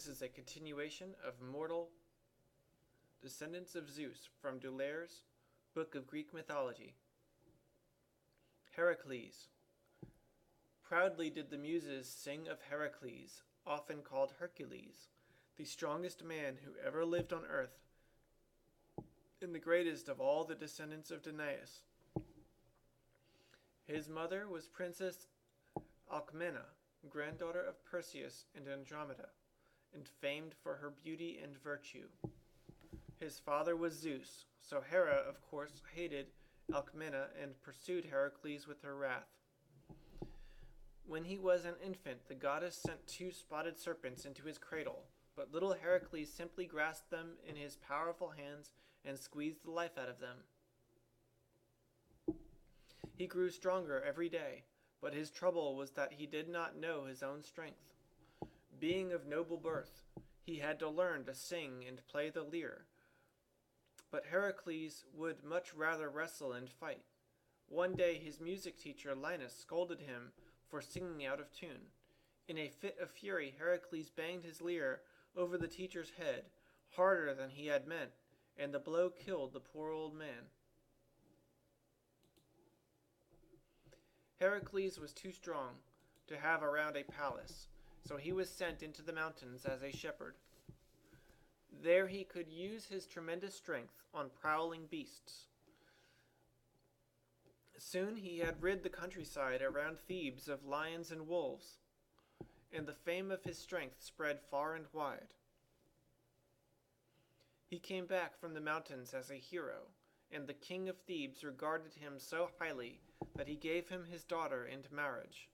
This is a continuation of Mortal Descendants of Zeus from Daulaire's Book of Greek Mythology. Heracles. Proudly did the Muses sing of Heracles, often called Hercules, the strongest man who ever lived on earth, and the greatest of all the descendants of Danaus. His mother was Princess Alcmena, granddaughter of Perseus and Andromeda, and famed for her beauty and virtue. His father was Zeus, so Hera, of course, hated Alcmena and pursued Heracles with her wrath. When he was an infant, the goddess sent 2 spotted serpents into his cradle, but little Heracles simply grasped them in his powerful hands and squeezed the life out of them. He grew stronger every day, but his trouble was that he did not know his own strength. Being of noble birth, he had to learn to sing and play the lyre. But Heracles would much rather wrestle and fight. One day his music teacher Linus scolded him for singing out of tune. In a fit of fury, Heracles banged his lyre over the teacher's head, harder than he had meant, and the blow killed the poor old man. Heracles was too strong to have around a palace, so he was sent into the mountains as a shepherd. There he could use his tremendous strength on prowling beasts. Soon he had rid the countryside around Thebes of lions and wolves, and the fame of his strength spread far and wide. He came back from the mountains as a hero, and the king of Thebes regarded him so highly that he gave him his daughter into marriage.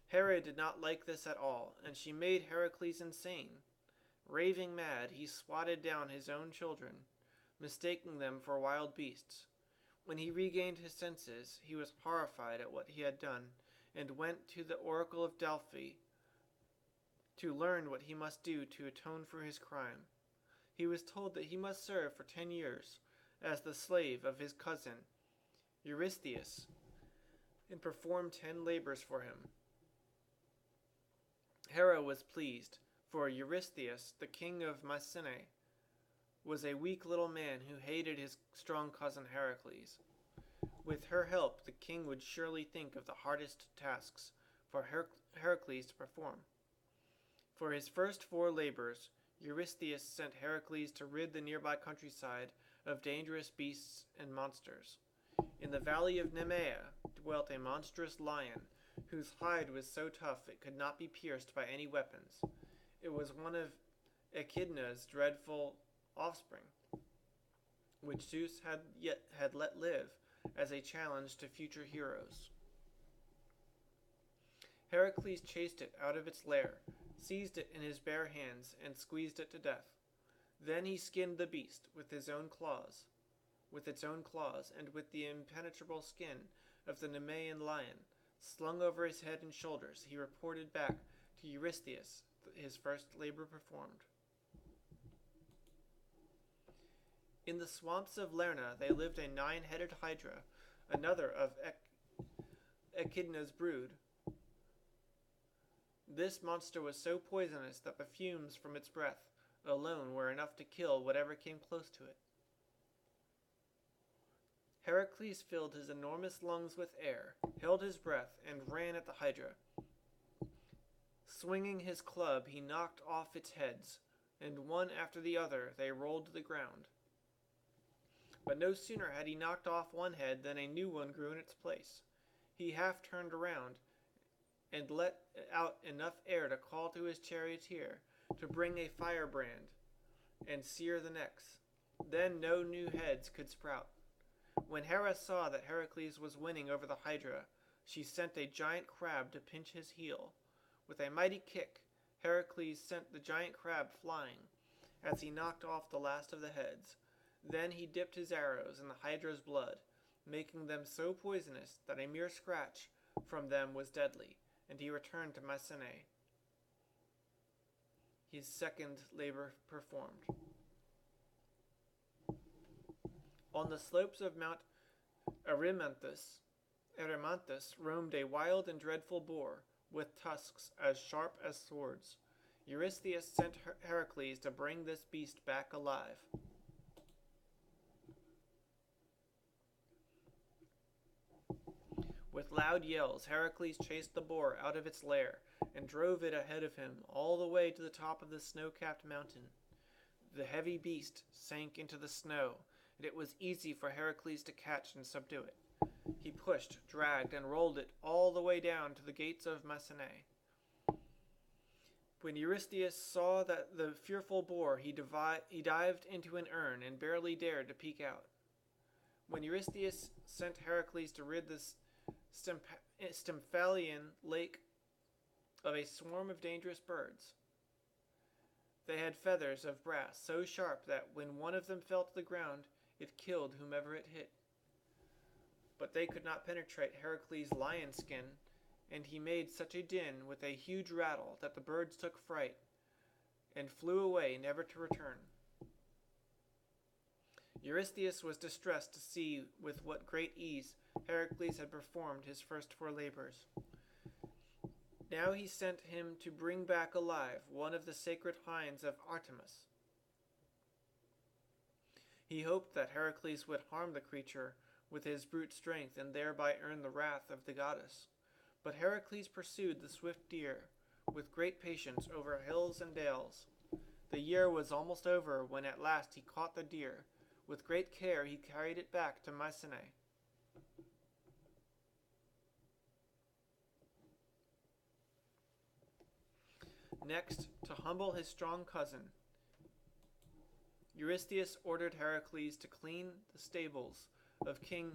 Hera did not like this at all, and she made Heracles insane. Raving mad, he swatted down his own children, mistaking them for wild beasts. When he regained his senses, he was horrified at what he had done, and went to the oracle of Delphi to learn what he must do to atone for his crime. He was told that he must serve for 10 years as the slave of his cousin Eurystheus, and perform 10 labors for him. Hera was pleased, for Eurystheus, the king of Mycenae, was a weak little man who hated his strong cousin Heracles. With her help, the king would surely think of the hardest tasks for Heracles to perform. For his first 4 labors, Eurystheus sent Heracles to rid the nearby countryside of dangerous beasts and monsters. In the valley of Nemea dwelt a monstrous lion, whose hide was so tough it could not be pierced by any weapons. It was one of Echidna's dreadful offspring, which Zeus had let live as a challenge to future heroes. Heracles chased it out of its lair, seized it in his bare hands, and squeezed it to death. Then he skinned the beast with its own claws, and with the impenetrable skin of the Nemean lion slung over his head and shoulders, he reported back to Eurystheus his first labor performed. In the swamps of Lerna there lived a 9-headed Hydra, another of Echidna's brood. This monster was so poisonous that the fumes from its breath alone were enough to kill whatever came close to it. Heracles filled his enormous lungs with air, held his breath, and ran at the Hydra. Swinging his club, he knocked off its heads, and one after the other they rolled to the ground. But no sooner had he knocked off one head than a new one grew in its place. He half turned around and let out enough air to call to his charioteer to bring a firebrand and sear the necks. Then no new heads could sprout. When Hera saw that Heracles was winning over the Hydra, she sent a giant crab to pinch his heel. With a mighty kick, Heracles sent the giant crab flying as he knocked off the last of the heads. Then he dipped his arrows in the Hydra's blood, making them so poisonous that a mere scratch from them was deadly, and he returned to Mycenae. His second labor performed. On the slopes of Mount Erymanthus roamed a wild and dreadful boar, with tusks as sharp as swords. Eurystheus sent Heracles to bring this beast back alive. With loud yells, Heracles chased the boar out of its lair and drove it ahead of him all the way to the top of the snow-capped mountain. The heavy beast sank into the snow, and it was easy for Heracles to catch and subdue it. He pushed, dragged, and rolled it all the way down to the gates of Mycenae. When Eurystheus saw that the fearful boar, he dived into an urn and barely dared to peek out. When Eurystheus sent Heracles to rid the Stymphalian lake of a swarm of dangerous birds, they had feathers of brass so sharp that when one of them fell to the ground, it killed whomever it hit. But they could not penetrate Heracles' lion skin, and he made such a din with a huge rattle that the birds took fright and flew away, never to return. Eurystheus was distressed to see with what great ease Heracles had performed his first 4 labors. Now he sent him to bring back alive one of the sacred hinds of Artemis. He hoped that Heracles would harm the creature with his brute strength and thereby earn the wrath of the goddess. But Heracles pursued the swift deer with great patience over hills and dales. The year was almost over when at last he caught the deer. With great care he carried it back to Mycenae. Next, to humble his strong cousin, Eurystheus ordered Heracles to clean the stables of King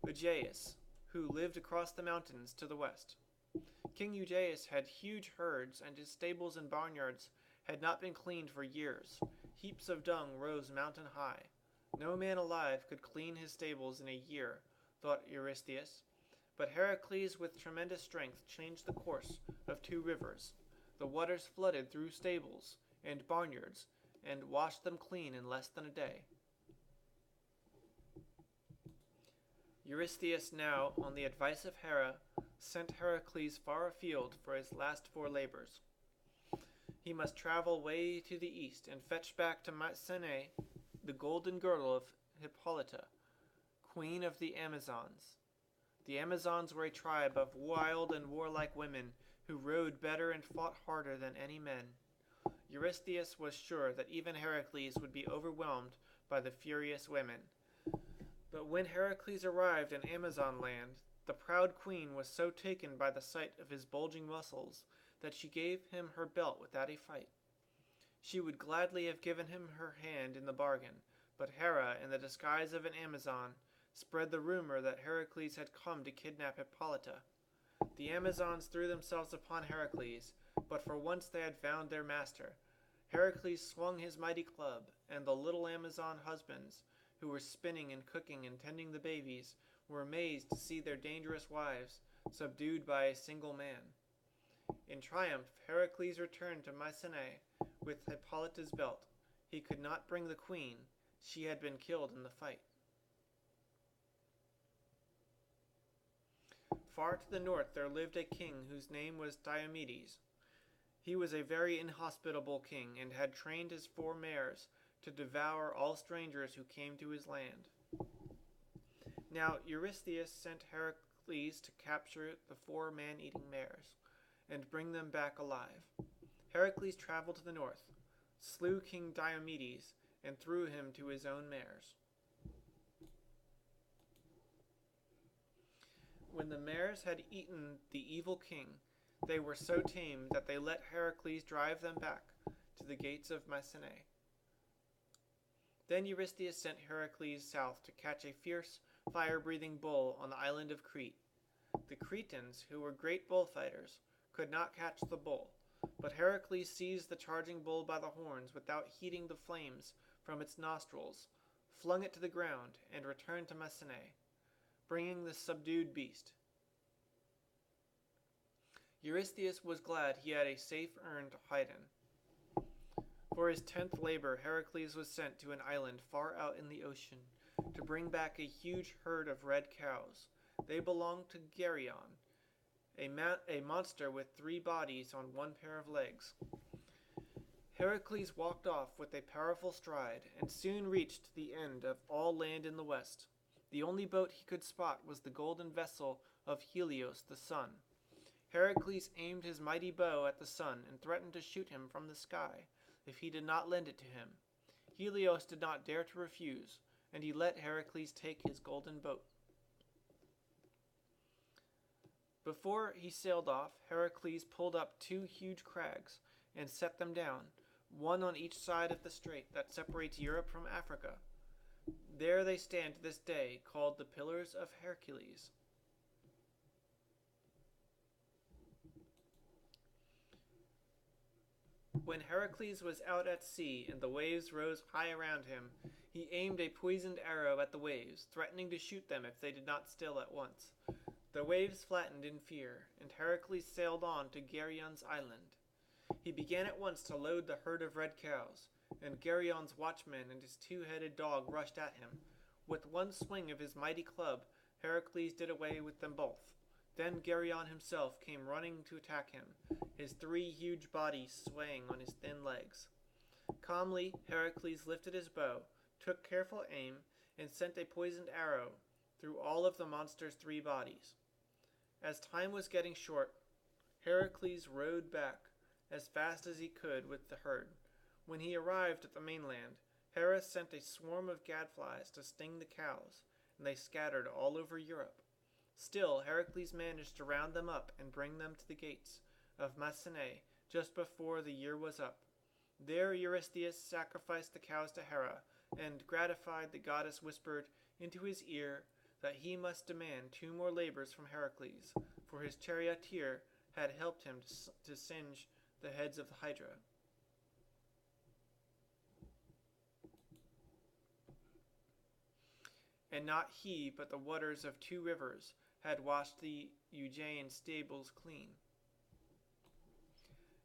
Aegeus, who lived across the mountains to the west. King Aegeus had huge herds, and his stables and barnyards had not been cleaned for years. Heaps of dung rose mountain high. No man alive could clean his stables in a year, thought Eurystheus. But Heracles, with tremendous strength, changed the course of 2 rivers. The waters flooded through stables and barnyards and washed them clean in less than a day. Eurystheus now, on the advice of Hera, sent Heracles far afield for his last 4 labors. He must travel way to the east and fetch back to Mycenae the golden girdle of Hippolyta, queen of the Amazons. The Amazons were a tribe of wild and warlike women who rode better and fought harder than any men. Eurystheus was sure that even Heracles would be overwhelmed by the furious women. But when Heracles arrived in Amazon land, the proud queen was so taken by the sight of his bulging muscles that she gave him her belt without a fight. She would gladly have given him her hand in the bargain, but Hera, in the disguise of an Amazon, spread the rumor that Heracles had come to kidnap Hippolyta. The Amazons threw themselves upon Heracles, but for once they had found their master. Heracles swung his mighty club, and the little Amazon husbands, who were spinning and cooking and tending the babies, were amazed to see their dangerous wives subdued by a single man. In triumph, Heracles returned to Mycenae with Hippolyta's belt. He could not bring the queen. She had been killed in the fight. Far to the north there lived a king whose name was Diomedes. He was a very inhospitable king and had trained his 4 mares to devour all strangers who came to his land. Now Eurystheus sent Heracles to capture the 4 man-eating mares and bring them back alive. Heracles traveled to the north, slew King Diomedes, and threw him to his own mares. When the mares had eaten the evil king, they were so tame that they let Heracles drive them back to the gates of Mycenae. Then Eurystheus sent Heracles south to catch a fierce, fire-breathing bull on the island of Crete. The Cretans, who were great bullfighters, could not catch the bull, but Heracles seized the charging bull by the horns without heeding the flames from its nostrils, flung it to the ground, and returned to Mycenae, bringing the subdued beast. Eurystheus was glad he had a safe urn to hide in. For his 10th labor, Heracles was sent to an island far out in the ocean to bring back a huge herd of red cows. They belonged to Geryon, a monster with 3 bodies on 1 pair of legs. Heracles walked off with a powerful stride, and soon reached the end of all land in the west. The only boat he could spot was the golden vessel of Helios the sun. Heracles aimed his mighty bow at the sun and threatened to shoot him from the sky if he did not lend it to him. Helios did not dare to refuse, and he let Heracles take his golden boat. Before he sailed off, Heracles pulled up two huge crags and set them down, one on each side of the strait that separates Europe from Africa. There they stand to this day, called the Pillars of Hercules. When Heracles was out at sea and the waves rose high around him, he aimed a poisoned arrow at the waves, threatening to shoot them if they did not still at once. The waves flattened in fear, and Heracles sailed on to Geryon's island. He began at once to load the herd of red cows, and Geryon's watchman and his two-headed dog rushed at him. With one swing of his mighty club, Heracles did away with them both. Then Geryon himself came running to attack him, his three huge bodies swaying on his thin legs. Calmly, Heracles lifted his bow, took careful aim, and sent a poisoned arrow through all of the monster's three bodies. As time was getting short, Heracles rowed back as fast as he could with the herd. When he arrived at the mainland, Hera sent a swarm of gadflies to sting the cows, and they scattered all over Europe. Still, Heracles managed to round them up and bring them to the gates of Mycenae just before the year was up. There Eurystheus sacrificed the cows to Hera, and gratified, the goddess whispered into his ear that he must demand 2 more labors from Heracles, for his charioteer had helped him to singe the heads of the Hydra. And not he, but the waters of 2 rivers had washed the Eugaean stables clean.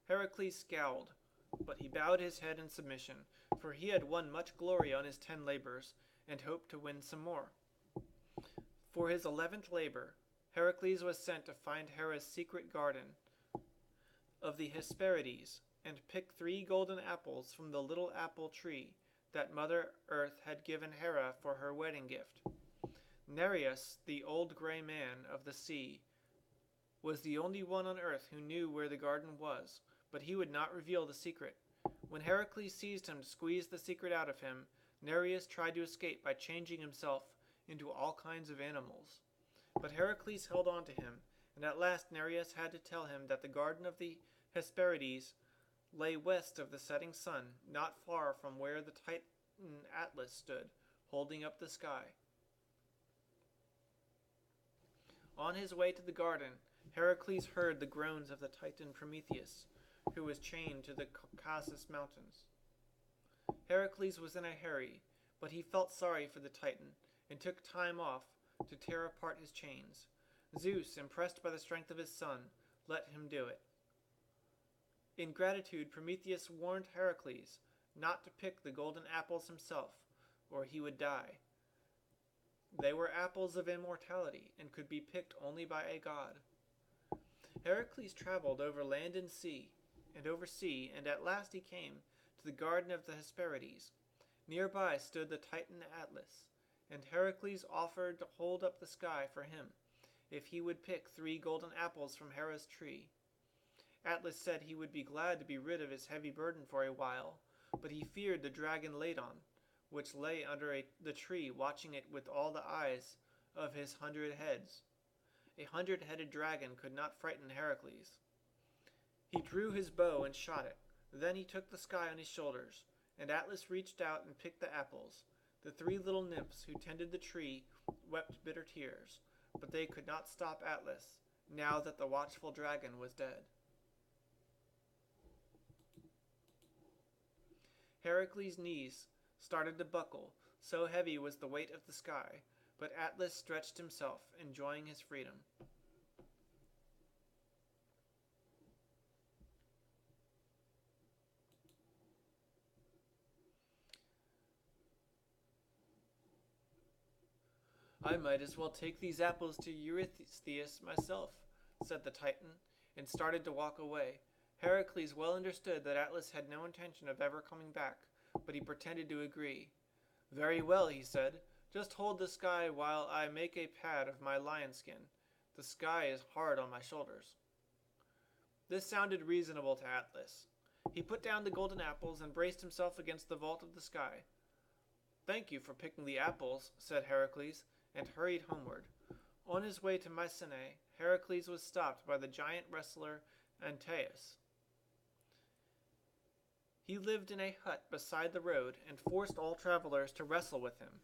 Heracles scowled, but he bowed his head in submission, for he had won much glory on his 10 labors, and hoped to win some more. For his 11th labor, Heracles was sent to find Hera's secret garden of the Hesperides, and pick 3 golden apples from the little apple tree that Mother Earth had given Hera for her wedding gift. Nereus, the old gray man of the sea, was the only one on earth who knew where the garden was, but he would not reveal the secret. When Heracles seized him to squeeze the secret out of him, Nereus tried to escape by changing himself into all kinds of animals. But Heracles held on to him, and at last Nereus had to tell him that the garden of the Hesperides lay west of the setting sun, not far from where the Titan Atlas stood, holding up the sky. On his way to the garden, Heracles heard the groans of the Titan Prometheus, who was chained to the Caucasus Mountains. Heracles was in a hurry, but he felt sorry for the Titan, and took time off to tear apart his chains. Zeus, impressed by the strength of his son, let him do it. In gratitude, Prometheus warned Heracles not to pick the golden apples himself, or he would die. They were apples of immortality, and could be picked only by a god. Heracles traveled over land and sea, and at last he came to the garden of the Hesperides. Nearby stood the Titan Atlas, and Heracles offered to hold up the sky for him, if he would pick 3 golden apples from Hera's tree. Atlas said he would be glad to be rid of his heavy burden for a while, but he feared the dragon Ladon, which lay under the tree watching it with all the eyes of his 100 heads. A 100-headed dragon could not frighten Heracles. He drew his bow and shot it. Then he took the sky on his shoulders, and Atlas reached out and picked the apples. The 3 little nymphs who tended the tree wept bitter tears, but they could not stop Atlas, now that the watchful dragon was dead. Heracles' knees started to buckle, so heavy was the weight of the sky, but Atlas stretched himself, enjoying his freedom. I might as well take these apples to Eurystheus myself, said the Titan, and started to walk away. Heracles well understood that Atlas had no intention of ever coming back, but he pretended to agree. "Very well," he said. "Just hold the sky while I make a pad of my lion skin. The sky is hard on my shoulders." This sounded reasonable to Atlas. He put down the golden apples and braced himself against the vault of the sky. "Thank you for picking the apples," said Heracles, and hurried homeward. On his way to Mycenae, Heracles was stopped by the giant wrestler Admetus. He lived in a hut beside the road and forced all travelers to wrestle with him.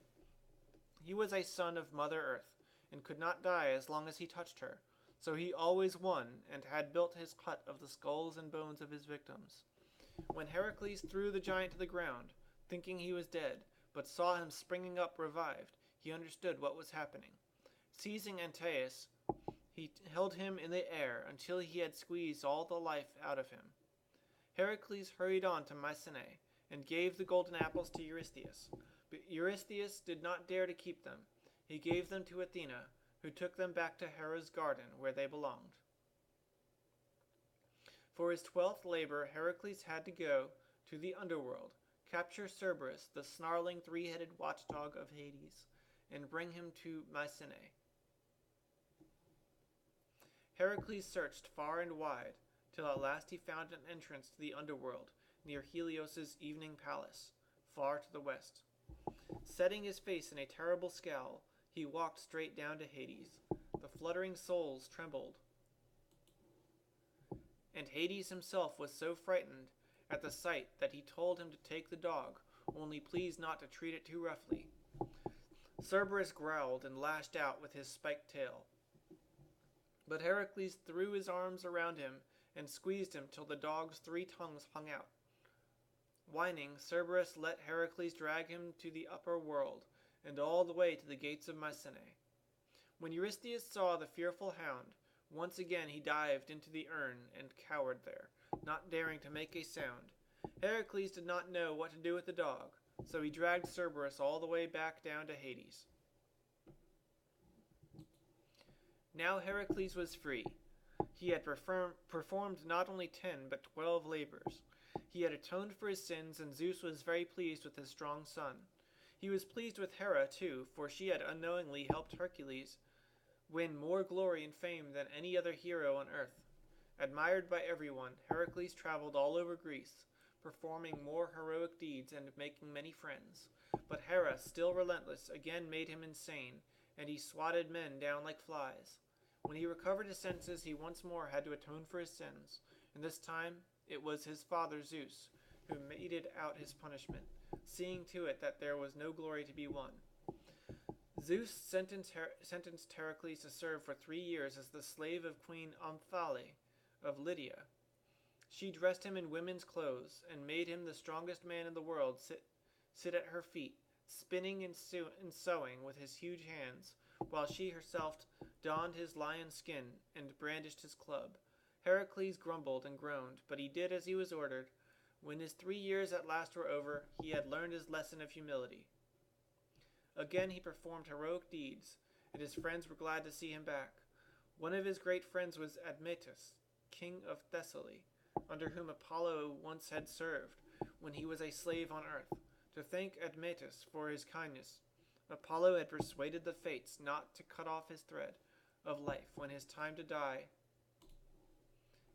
He was a son of Mother Earth and could not die as long as he touched her, so he always won and had built his hut of the skulls and bones of his victims. When Heracles threw the giant to the ground, thinking he was dead, but saw him springing up revived, he understood what was happening. Seizing Admetus, he held him in the air until he had squeezed all the life out of him. Heracles hurried on to Mycenae and gave the golden apples to Eurystheus, but Eurystheus did not dare to keep them. He gave them to Athena, who took them back to Hera's garden where they belonged. For his 12th labor, Heracles had to go to the underworld, capture Cerberus, the snarling three-headed watchdog of Hades, and bring him to Mycenae. Heracles searched far and wide, till at last he found an entrance to the underworld near Helios's evening palace, far to the west. Setting his face in a terrible scowl, he walked straight down to Hades. The fluttering souls trembled, and Hades himself was so frightened at the sight that he told him to take the dog, only please not to treat it too roughly. Cerberus growled and lashed out with his spiked tail, but Heracles threw his arms around him and squeezed him till the dog's 3 tongues hung out. Whining, Cerberus let Heracles drag him to the upper world, and all the way to the gates of Mycenae. When Eurystheus saw the fearful hound, once again he dived into the urn and cowered there, not daring to make a sound. Heracles did not know what to do with the dog, so he dragged Cerberus all the way back down to Hades. Now Heracles was free. He had performed not only 10 but 12 labors. He had atoned for his sins, and Zeus was very pleased with his strong son. He was pleased with Hera, too, for she had unknowingly helped Hercules win more glory and fame than any other hero on earth. Admired by everyone, Heracles traveled all over Greece, performing more heroic deeds and making many friends. But Hera, still relentless, again made him insane, and he swatted men down like flies. When he recovered his senses, he once more had to atone for his sins, and this time it was his father Zeus who meted out his punishment, seeing to it that there was no glory to be won. Zeus sentenced Heracles to serve for 3 years as the slave of Queen Omphale of Lydia. She dressed him in women's clothes and made him the strongest man in the world sit at her feet, spinning and sewing with his huge hands, while she herself donned his lion skin and brandished his club. Heracles grumbled and groaned, but he did as he was ordered. When his 3 years at last were over, he had learned his lesson of humility. Again he performed heroic deeds, and his friends were glad to see him back. One of his great friends was Admetus, king of Thessaly, under whom Apollo once had served when he was a slave on earth. To thank Admetus for his kindness, Apollo had persuaded the fates not to cut off his thread of life when his time to die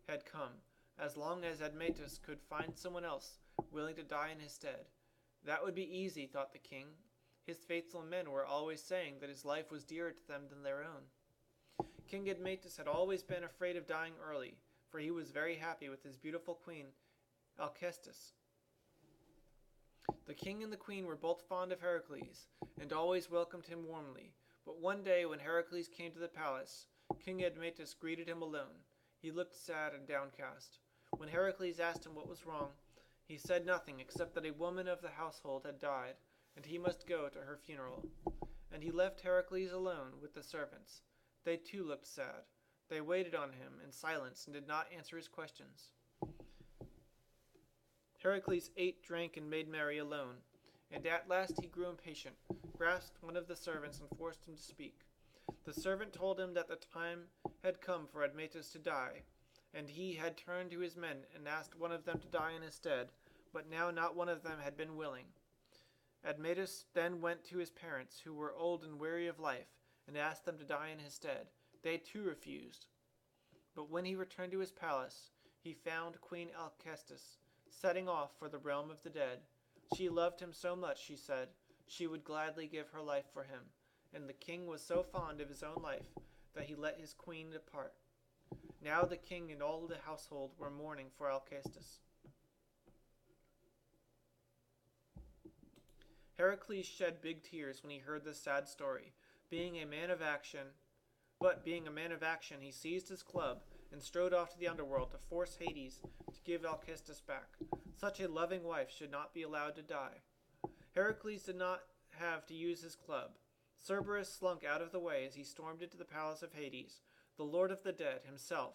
had come, as long as Admetus could find someone else willing to die in his stead. That would be easy, thought the king. His faithful men were always saying that his life was dearer to them than their own. King Admetus had always been afraid of dying early, for he was very happy with his beautiful queen, Alcestis. The king and the queen were both fond of Heracles, and always welcomed him warmly. But one day when Heracles came to the palace, King Admetus greeted him alone. He looked sad and downcast. When Heracles asked him what was wrong, he said nothing except that a woman of the household had died, and he must go to her funeral. And he left Heracles alone with the servants. They too looked sad. They waited on him in silence and did not answer his questions. Heracles ate, drank, and made merry alone, and at last he grew impatient, grasped one of the servants, and forced him to speak. The servant told him that the time had come for Admetus to die, and he had turned to his men and asked one of them to die in his stead, but now not one of them had been willing. Admetus then went to his parents, who were old and weary of life, and asked them to die in his stead. They too refused. But when he returned to his palace, he found Queen Alcestis setting off for the realm of the dead. She loved him so much, she said, she would gladly give her life for him, and the king was so fond of his own life that he let his queen depart. Now the king and all the household were mourning for Alcestis. Heracles shed big tears when he heard this sad story. Being a man of action, he seized his club and strode off to the underworld to force Hades to give Alcestis back. Such a loving wife should not be allowed to die. Heracles did not have to use his club. Cerberus slunk out of the way as he stormed into the palace of Hades. The Lord of the Dead himself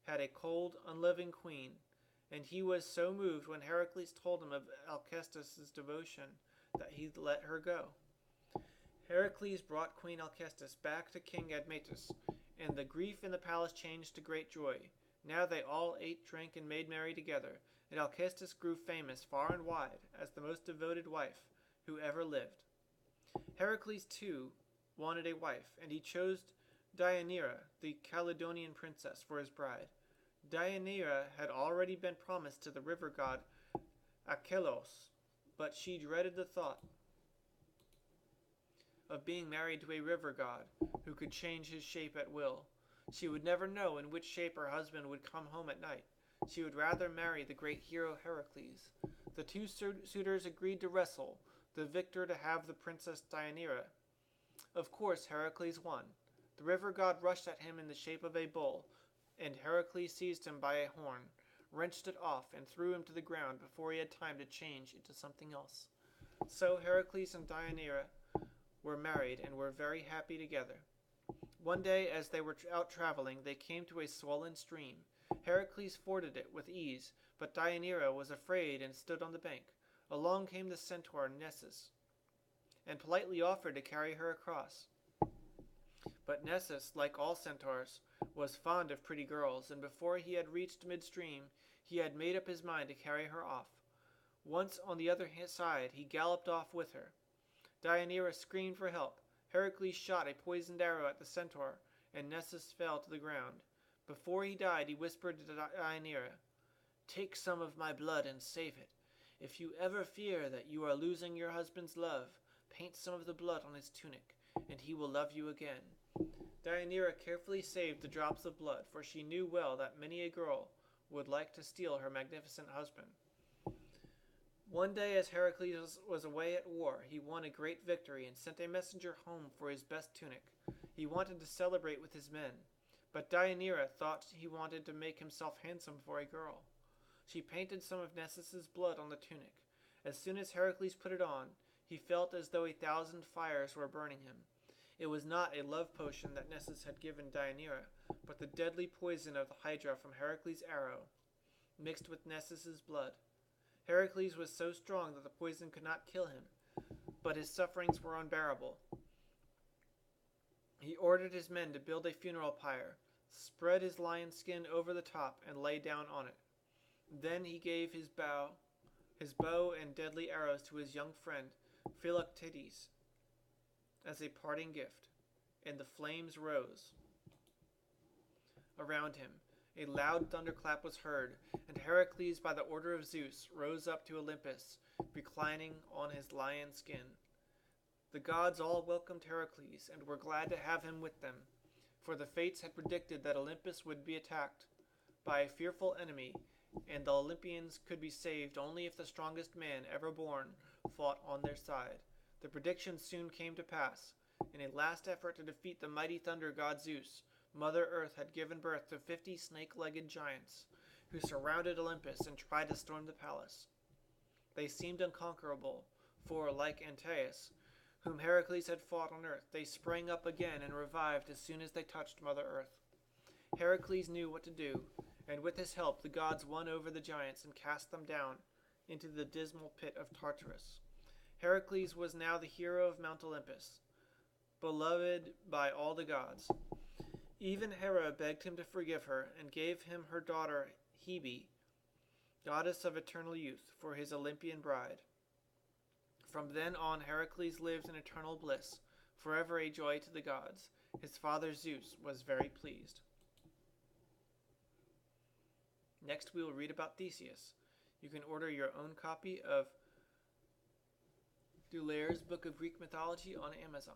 had a cold, unloving queen, and he was so moved when Heracles told him of Alcestis' devotion that he let her go. Heracles brought Queen Alcestis back to King Admetus, and the grief in the palace changed to great joy. Now they all ate, drank, and made merry together, and Alcestis grew famous far and wide as the most devoted wife who ever lived. Heracles, too, wanted a wife, and he chose Dayanara, the Caledonian princess, for his bride. Dayanara had already been promised to the river god Heracles, but she dreaded the thought of being married to a river god who could change his shape at will. She would never know in which shape her husband would come home at night. She would rather marry the great hero Heracles. The two suitors agreed to wrestle, the victor to have the princess Dayanara. Of course, Heracles won. The river god rushed at him in the shape of a bull, and Heracles seized him by a horn, wrenched it off, and threw him to the ground before he had time to change into something else. So Heracles and Dayanara were married and were very happy together. One day, as they were out traveling, they came to a swollen stream. Heracles forded it with ease, but Dayanara was afraid and stood on the bank. Along came the centaur Nessus, and politely offered to carry her across. But Nessus, like all centaurs, was fond of pretty girls, and before he had reached midstream, he had made up his mind to carry her off. Once on the other side, he galloped off with her. Dayanara screamed for help. Heracles shot a poisoned arrow at the centaur, and Nessus fell to the ground. Before he died, he whispered to Dayanara, "Take some of my blood and save it. If you ever fear that you are losing your husband's love, paint some of the blood on his tunic, and he will love you again." Dayanara carefully saved the drops of blood, for she knew well that many a girl would like to steal her magnificent husband. One day, as Heracles was away at war, he won a great victory and sent a messenger home for his best tunic. He wanted to celebrate with his men, but Dayanara thought he wanted to make himself handsome for a girl. She painted some of Nessus's blood on the tunic. As soon as Heracles put it on, he felt as though 1,000 fires were burning him. It was not a love potion that Nessus had given Dayanara, but the deadly poison of the Hydra from Heracles' arrow, mixed with Nessus's blood. Heracles was so strong that the poison could not kill him, but his sufferings were unbearable. He ordered his men to build a funeral pyre, spread his lion skin over the top, and lay down on it. Then he gave his bow and deadly arrows to his young friend Philoctetes as a parting gift, and the flames rose around him. A loud thunderclap was heard, and Heracles, by the order of Zeus, rose up to Olympus, reclining on his lion skin. The gods all welcomed Heracles, and were glad to have him with them, for the fates had predicted that Olympus would be attacked by a fearful enemy, and the Olympians could be saved only if the strongest man ever born fought on their side. The prediction soon came to pass. In a last effort to defeat the mighty thunder god Zeus, Mother Earth had given birth to 50 snake-legged giants, who surrounded Olympus and tried to storm the palace. They seemed unconquerable, for, like Antaeus, whom Heracles had fought on earth, they sprang up again and revived as soon as they touched Mother Earth. Heracles knew what to do, and with his help the gods won over the giants and cast them down into the dismal pit of Tartarus. Heracles was now the hero of Mount Olympus, beloved by all the gods. Even Hera begged him to forgive her and gave him her daughter Hebe, goddess of eternal youth, for his Olympian bride. From then on, Heracles lived in eternal bliss, forever a joy to the gods. His father Zeus was very pleased. Next, we will read about Theseus. You can order your own copy of Daulaire's Book of Greek Mythology on Amazon.